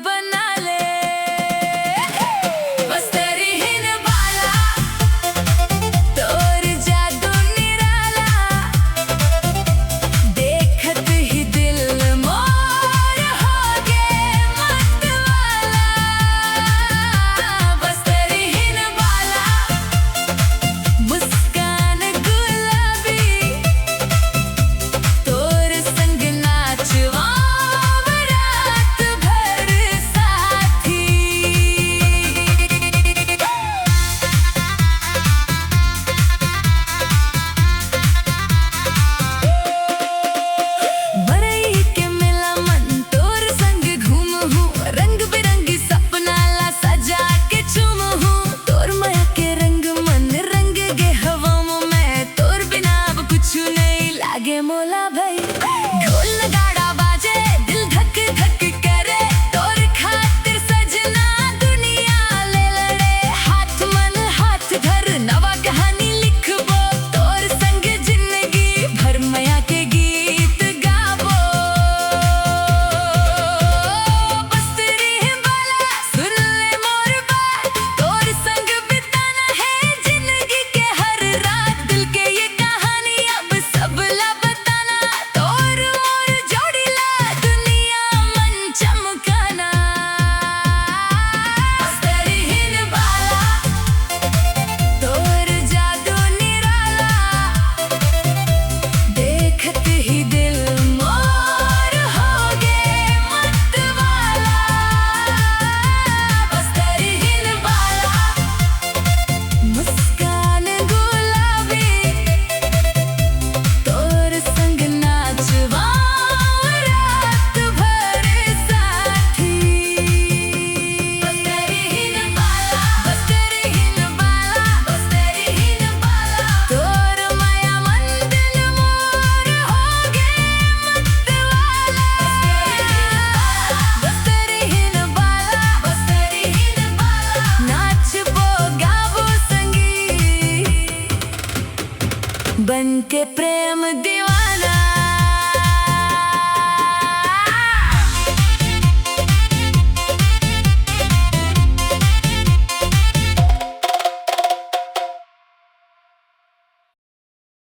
बना ले। बस तेरी हिन बाला तोर जादू निराला, देखत ही दिल मोर हो गे मतवाला। बस तेरी हिन बाला मुस्कान गुलाबी, तोर संग नाचवा रात भर साथी। बरई के मिला मन तोर संग घूम हूँ, रंग बिरंगी सपना ला सजा के चूम हूँ। तोर माया के रंग मन रंग गे हवाओं में, तोर बिना अब कुछ नहीं लागे मोला भाई। ढोल नगाड़ा बाजे दिल धक धक करे, तोर खातिर सजना दुनिया ले लड़े। हाथ मन हाथ धर नवा कहानी लिखबो, तोर संग जिंदगी भर माया के गीत गाबो। बस तेरी हिन बाला सुन ले मोर बात, तोर संग बिताना है जिंदगी के हर रात। दिल के ये कहानी अब सब ला बताना, तोर और जोड़ी ला दुनिया मन चमकाना। बस तेरी हिन बाला तोर जादू निराला, देखत ही दिल मोर हो गे मतवाला। बस तेरी हिन बाला मुस्कान गुलाबी, तोर संग नाचवा रात भर साथी। बस तेरी हिन बाला, बस तेरी हिन बाला, बस तेरी हिन बाला, तोर माया मन दिल मोर हो गे मतवाला। बस तेरी हिन बाला, बस तेरी हिन बाला, नाचबो गाबो संगी बन के प्रेम दीवाना।